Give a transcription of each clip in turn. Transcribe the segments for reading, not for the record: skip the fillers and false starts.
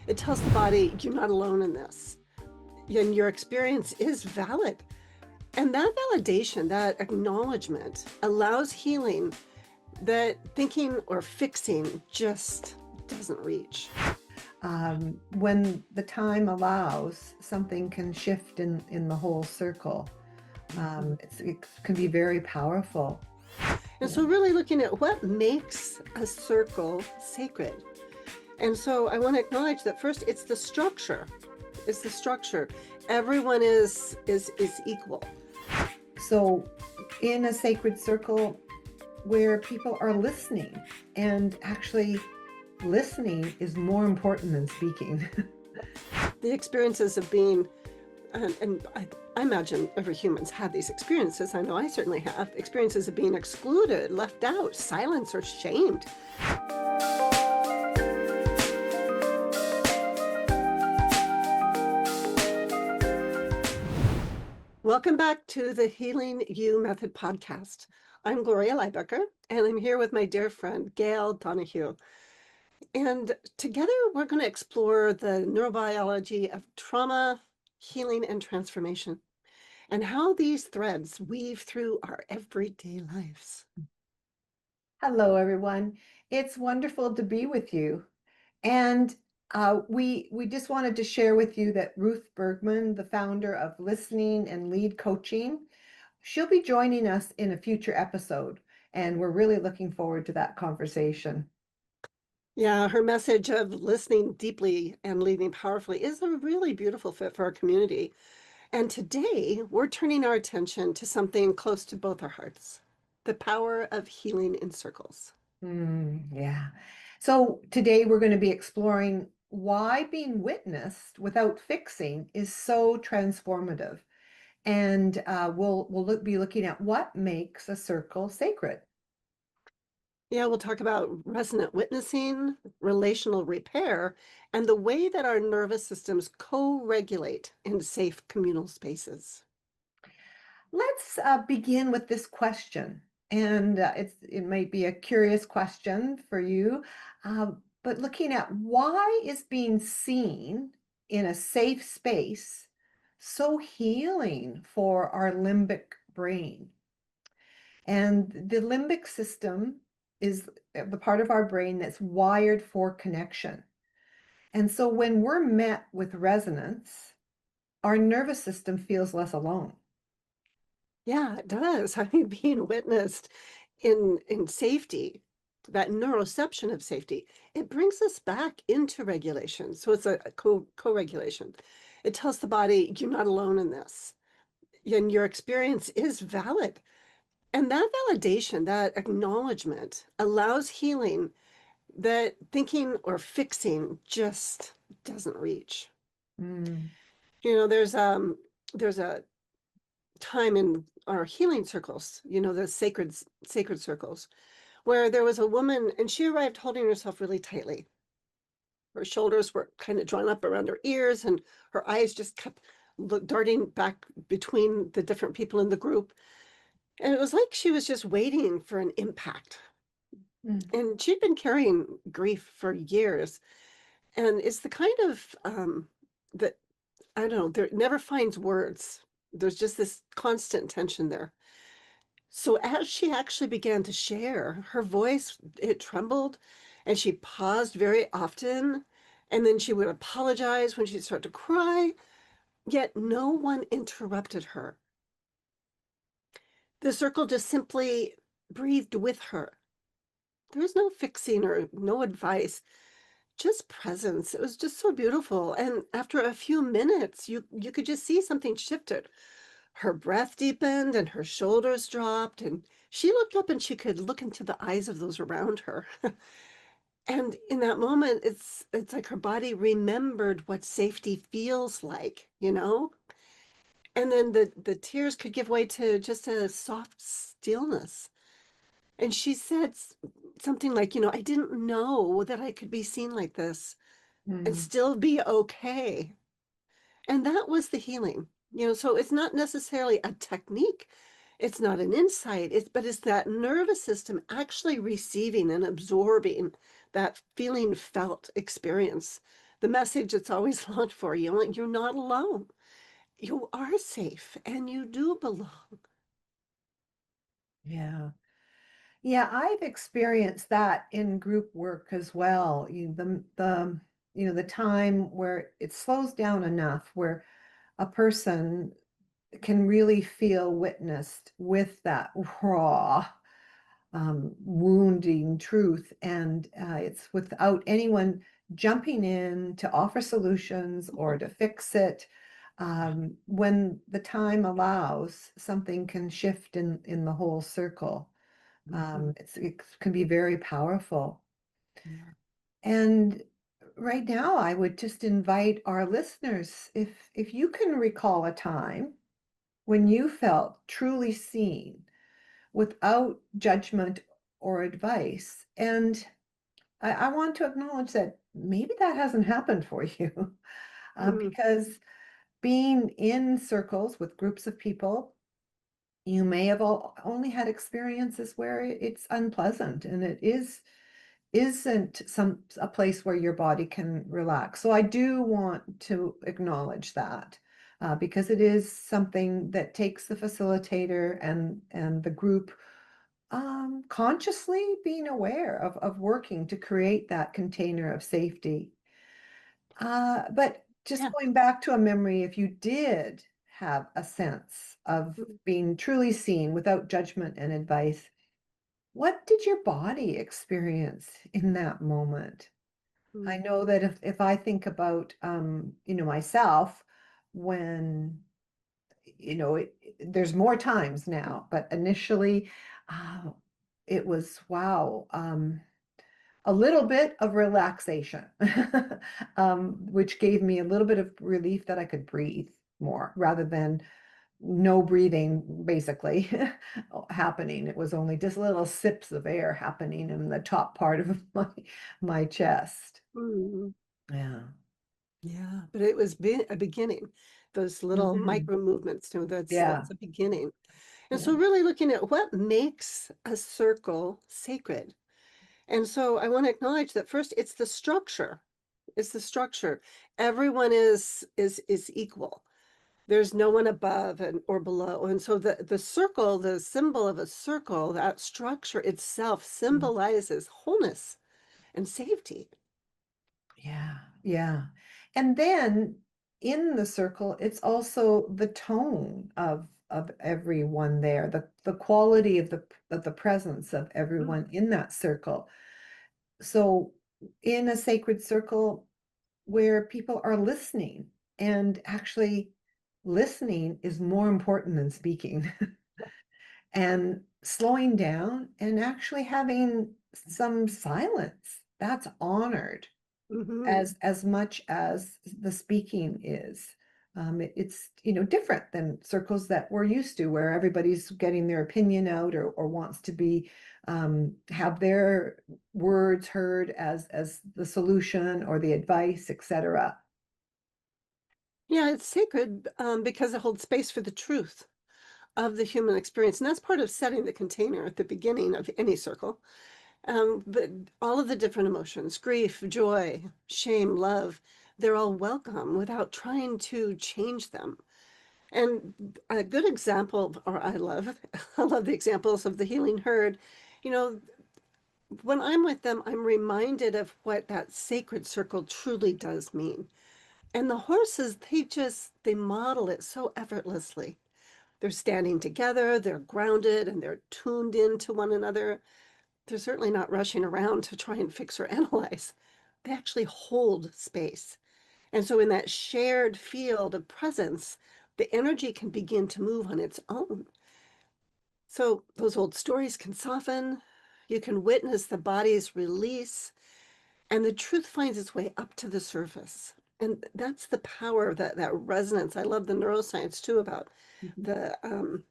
It tells the body, you're not alone in this, and your experience is valid. And that validation, that acknowledgement, allows healing that thinking or fixing just doesn't reach. When the time allows, something can shift in the whole circle. It can be very powerful. And so really looking at what makes a circle sacred. And so I want to acknowledge that first, it's the structure. It's the structure. Everyone is equal. So in a sacred circle where people are listening, and actually listening is more important than speaking. The experiences of being, and I imagine every human's had these experiences. I know I certainly have experiences of being excluded, left out, silenced, or shamed. Welcome back to the Healing You Method podcast. I'm Gloria Lybecker, and I'm here with my dear friend, Gail Donahue. And together we're going to explore the neurobiology of trauma, healing, and transformation, and how these threads weave through our everyday lives. Hello, everyone. It's wonderful to be with you. And we just wanted to share with you that Ruth Bergman, the founder of Listening and Lead Coaching, she'll be joining us in a future episode. And we're really looking forward to that conversation. Yeah, her message of listening deeply and leading powerfully is a really beautiful fit for our community. And today we're turning our attention to something close to both our hearts, the power of healing in circles. Yeah. So today we're going to be exploring why being witnessed without fixing is so transformative. And we'll be looking at what makes a circle sacred. Yeah, we'll talk about resonant witnessing, relational repair, and the way that our nervous systems co-regulate in safe communal spaces. Let's begin with this question. And it might be a curious question for you, but looking at why is being seen in a safe space so healing for our limbic brain? And the limbic system is the part of our brain that's wired for connection. And so when we're met with resonance, our nervous system feels less alone. Yeah, it does. I mean, being witnessed in safety, that neuroception of safety, it brings us back into regulation. So it's a co-regulation. It tells the body, you're not alone in this, and your experience is valid. And that validation, that acknowledgement allows healing that thinking or fixing just doesn't reach. Mm. You know, there's a time in our healing circles, you know, the sacred circles, where there was a woman and she arrived holding herself really tightly. Her shoulders were kind of drawn up around her ears and her eyes just kept darting back between the different people in the group. And it was like she was just waiting for an impact. Mm. And she'd been carrying grief for years. And it's the kind of that, I don't know, there never finds words. There's just this constant tension there. So as she actually began to share, her voice, it trembled, and she paused very often, and then she would apologize when she'd start to cry, yet no one interrupted her. The circle just simply breathed with her. There was no fixing or no advice, just presence. It was just so beautiful. And after a few minutes, you could just see something shifted. Her breath deepened and her shoulders dropped, and she looked up and she could look into the eyes of those around her. And in that moment, it's like her body remembered what safety feels like, you know? And then the tears could give way to just a soft stillness. And she said something like, you know, I didn't know that I could be seen like this and Mm. still be okay. And that was the healing, you know, so it's not necessarily a technique. It's not an insight, but it's that nervous system actually receiving and absorbing that feeling felt experience the message that's always longed for. You're not alone. You are safe and you do belong. Yeah. Yeah, I've experienced that in group work as well. The time where it slows down enough where a person can really feel witnessed with that raw, wounding truth, and it's without anyone jumping in to offer solutions or to fix it. When the time allows, something can shift in the whole circle. Mhm. It can be very powerful. Yeah. And right now, I would just invite our listeners, if you can recall a time when you felt truly seen without judgment or advice. And I want to acknowledge that maybe that hasn't happened for you, Mm, because being in circles with groups of people, you may have only had experiences where it's unpleasant, and it isn't a place where your body can relax. So I do want to acknowledge that, because it is something that takes the facilitator and the group, consciously being aware of working to create that container of safety. But just yeah. going back to a memory, if you did have a sense of Mm, being truly seen without judgment and advice, what did your body experience in that moment? I mm, know that if I think about, myself, when, there's more times now, but initially, uh, it was, wow, a little bit of relaxation, which gave me a little bit of relief that I could breathe more rather than no breathing basically happening. It was only just little sips of air happening in the top part of my chest. mm. Yeah. Yeah, but it was a beginning. Those little Mhm. micro movements, Yeah. that's a beginning. And Yeah. so really looking at what makes a circle sacred. And so I want to acknowledge that first it's the structure. It's the structure. Everyone is equal. There's no one above or below. And so the circle, the symbol of a circle, that structure itself symbolizes wholeness and safety. Yeah. Yeah. And then in the circle, it's also the tone of everyone there, the quality of the presence of Mm, everyone in that circle. So in a sacred circle where people are listening, and actually listening is more important than speaking, and slowing down and actually having some silence, that's honored mhm. as much as the speaking is. It's different than circles that we're used to, where everybody's getting their opinion out, or wants to be, have their words heard as the solution or the advice, etc. Yeah, it's sacred because it holds space for the truth of the human experience. And that's part of setting the container at the beginning of any circle. But all of the different emotions, grief, joy, shame, love, they're all welcome without trying to change them. And a good example, or I love, I love the examples of the healing herd. You know, when I'm with them, I'm reminded of what that sacred circle truly does mean. And the horses, they model it so effortlessly. They're standing together, they're grounded, and they're tuned into one another. They're certainly not rushing around to try and fix or analyze. They actually hold space. And so, in that shared field of presence, the energy can begin to move on its own. So, those old stories can soften. You can witness the body's release, and the truth finds its way up to the surface. And that's the power of that resonance. I love the neuroscience too about Mhm. the um,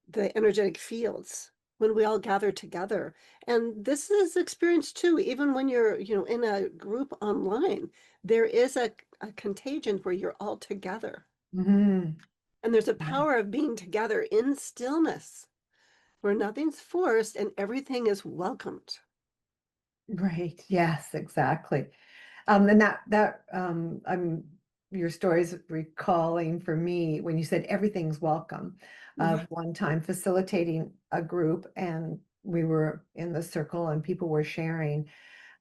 the energetic fields when we all gather together. And this is experienced too, even when you're, in a group online, there is a contagion where you're all together. Mhm. And there's a Yeah. power of being together in stillness where nothing's forced and everything is welcomed. Right. Yes, exactly. And I'm your stories recalling for me when you said everything's welcome, Yeah. of one time facilitating a group and we were in the circle and people were sharing.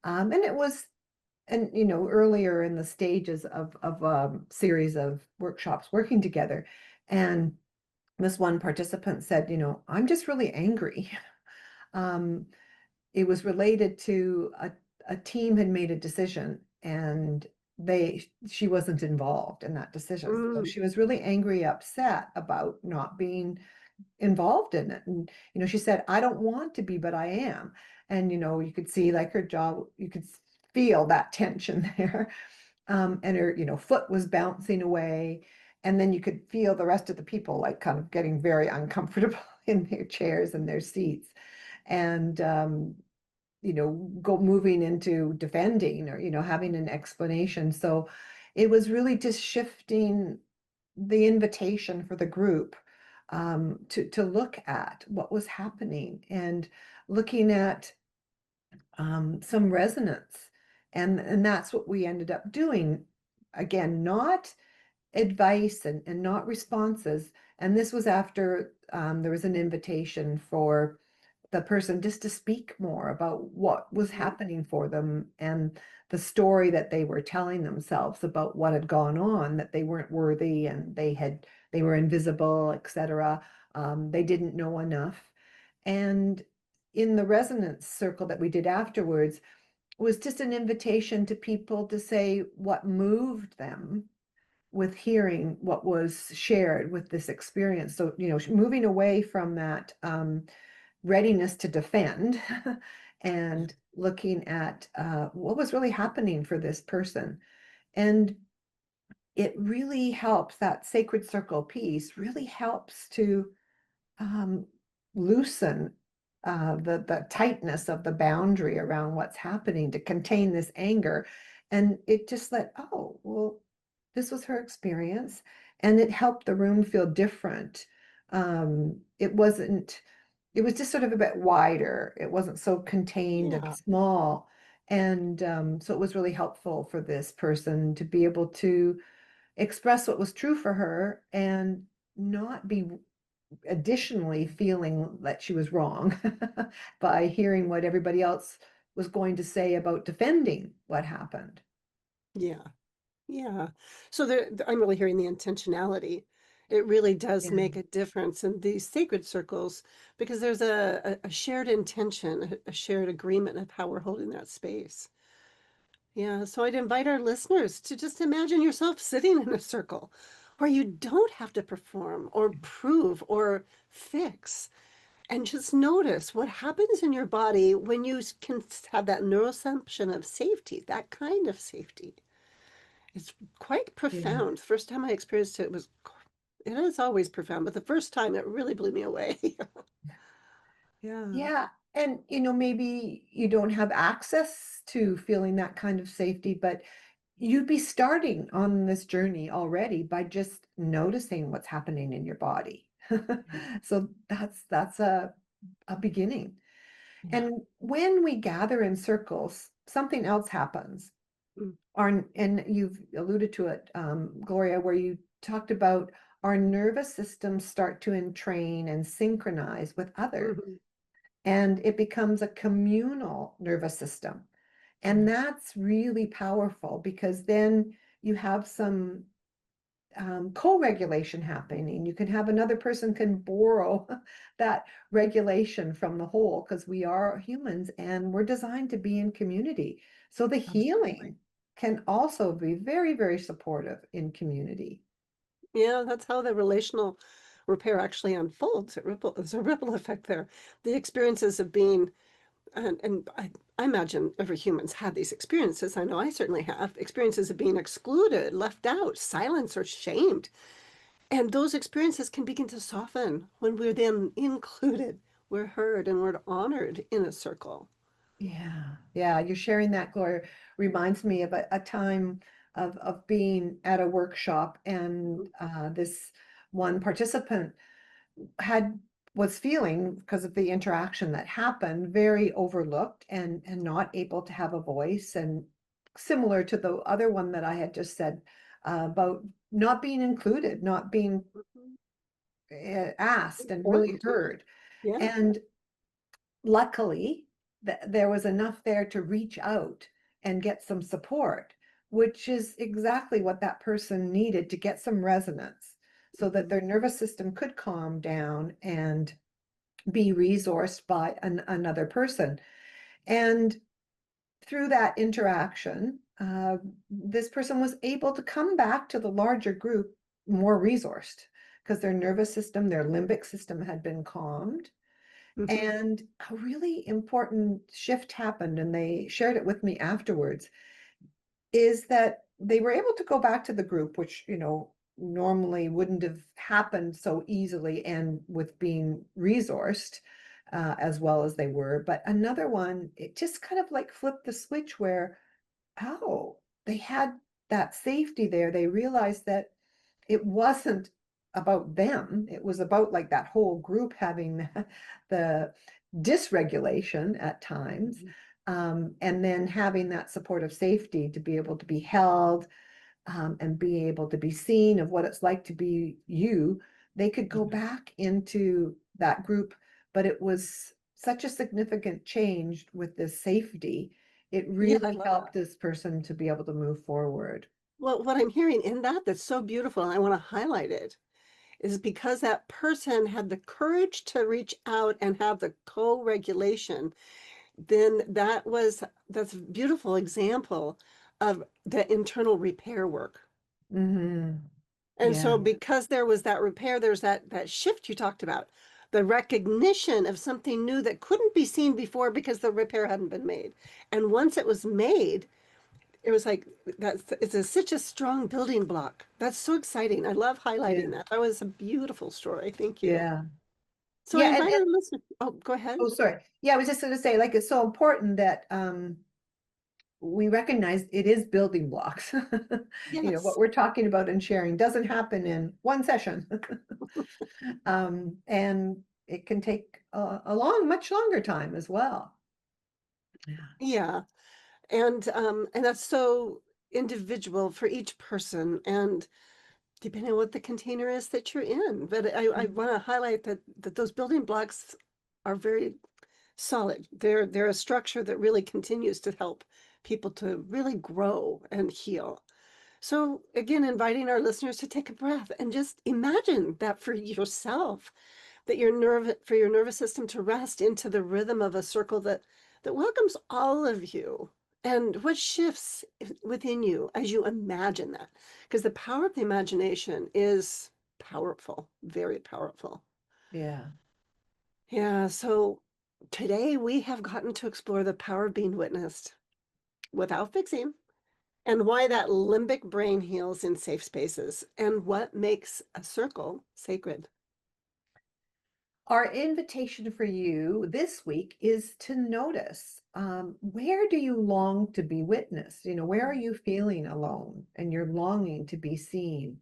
And it was, and earlier in the stages of series of workshops working together. And this one participant said, I'm just really angry. Um, it was related to a team had made a decision and she wasn't involved in that decision. So Mm, she was really angry, upset about not being involved in it. And she said, I don't want to be, but I am. And you could see like her jaw, you could feel that tension there. And her, foot was bouncing away. And then you could feel the rest of the people like kind of getting very uncomfortable in their chairs and their seats. And go moving into defending or having an explanation. So it was really just shifting the invitation for the group, to look at what was happening and looking at some resonance. And that's what we ended up doing. Again, not advice and not responses. And this was after there was an invitation for the person just to speak more about what was mhm. happening for them and the story that they were telling themselves about what had gone on, that they weren't worthy and they were invisible, etc. They didn't know enough. And in the resonance circle that we did afterwards was just an invitation to people to say what moved them with hearing what was shared with this experience. So, moving away from that readiness to defend Yeah. and looking at what was really happening for this person. And it really helps, that sacred circle piece really helps to um, loosen the tightness of the boundary around what's happening to contain this anger. And it just let, oh, well, this was her experience. And it helped the room feel different. It wasn't, it was just sort of a bit wider. It wasn't so contained and Yeah. small. And so it was really helpful for this person to be able to express what was true for her and not be additionally feeling that she was wrong by hearing what everybody else was going to say about defending what happened. Yeah. Yeah. So I'm really hearing the intentionality. It really does Yeah. make a difference in these sacred circles because there's a shared intention, a shared agreement of how we're holding that space. Yeah. So I'd invite our listeners to just imagine yourself sitting in a circle where you don't have to perform or prove or fix. And just notice what happens in your body when you can have that neuroception of safety, that kind of safety. It's quite Yeah. profound. First time I experienced it was, it is always profound, but the first time it really blew me away. Yeah. Yeah. And, maybe you don't have access to feeling that kind of safety, but you'd be starting on this journey already by just noticing what's happening in your body. So that's a beginning. Yeah. And when we gather in circles, something else happens. Mm. And you've alluded to it, Gloria, where you talked about our nervous systems start to entrain and synchronize with others. Mhm. And it becomes a communal nervous system. And Yes. that's really powerful because then you have some co-regulation happening. You can have another person can borrow that regulation from the whole because we are humans and we're designed to be in community. So the Absolutely. healing can also be very, very supportive in community. Yeah, that's how the relational repair actually unfolds. There's a ripple effect there. The experiences of being, and I imagine every human's had these experiences. I know I certainly have experiences of being excluded, left out, silenced, or shamed. And those experiences can begin to soften when we're then included, we're heard, and we're honored in a circle. Yeah, yeah, you're sharing that, Gloria, reminds me of a time of being at a workshop and this one participant had was feeling because of the interaction that happened very overlooked and not able to have a voice and similar to the other one that I had just said about not being included, not being Mhm. asked and really Important. heard. Yeah. And luckily, there was enough there to reach out and get some support, which is exactly what that person needed to get some resonance so that Mhm. their nervous system could calm down and be resourced by another person. And through that interaction, this person was able to come back to the larger group more resourced because their nervous system, their limbic system had been calmed. Mhm. And a really important shift happened, and they shared it with me afterwards, is that they were able to go back to the group, which, normally wouldn't have happened so easily and with being resourced as well as they were. But another one, it just kind of like flipped the switch where, oh, they had that safety there. They realized that it wasn't about them. It was about like that whole group having the dysregulation at times. Mhm. And then having that support of safety to be able to be held and be able to be seen of what it's like to be you, they could go Yeah. back into that group. But it was such a significant change with this safety. It Yeah, I really love helped that. this person to be able to move forward. Well, what I'm hearing in that that's so beautiful, and I want to highlight it, is because that person had the courage to reach out and have the co-regulation, then that's a beautiful example of the internal repair work. And Yeah, so because there was that repair, there's that shift you talked about, the recognition of something new that couldn't be seen before because the repair hadn't been made. And once it was made, it was like such a strong building block. That's so exciting. I love highlighting yeah, that. That was a beautiful story. Thank you. yeah. So I Yeah, invite our listeners. Oh, go ahead. oh, sorry. Yeah, I was just gonna say, like, it's so important that we recognize it is building blocks. What Yes. we're talking about and sharing doesn't happen in one session. And it can take much longer time as well. Yeah. Yeah. And that's so individual for each person and depending on what the container is that you're in. But I Mhm. want to highlight that those building blocks are very solid. They're a structure that really continues to help people to really grow and heal. So again, inviting our listeners to take a breath and just imagine that for yourself, that for your nervous system to rest into the rhythm of a circle that welcomes all of you. And what shifts within you as you imagine that? Because the power of the imagination is powerful, very powerful. Yeah. Yeah, so today we have gotten to explore the power of being witnessed without fixing and why that limbic brain heals in safe spaces and what makes a circle sacred. Our invitation for you this week is to notice, where do you long to be witnessed? Where are you feeling alone and you're longing to be seen?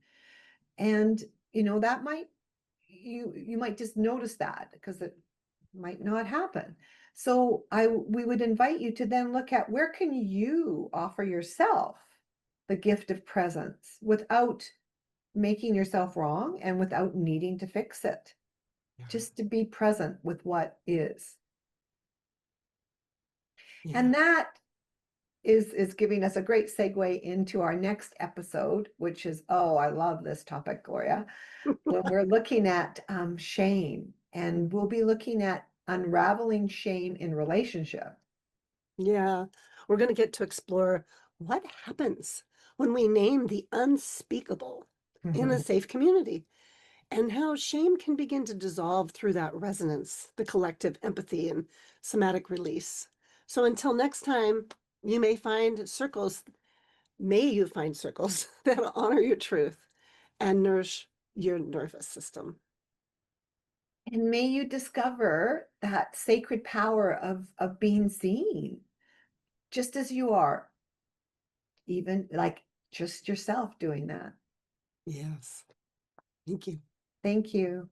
And that might you might just notice that because it might not happen. So we would invite you to then look at where can you offer yourself the gift of presence without making yourself wrong and without needing to fix it, Yeah. just to be present with what is. Yeah. And that is giving us a great segue into our next episode, which is, oh, I love this topic, Gloria, when we're looking at shame, and we'll be looking at unraveling shame in relationship. Yeah, we're going to get to explore what happens when we name the unspeakable in a safe community and how shame can begin to dissolve through that resonance, the collective empathy and somatic release. So until next time, may you find circles that honor your truth and nourish your nervous system. And may you discover that sacred power of being seen just as you are, even like just yourself doing that. Yes. Thank you. Thank you.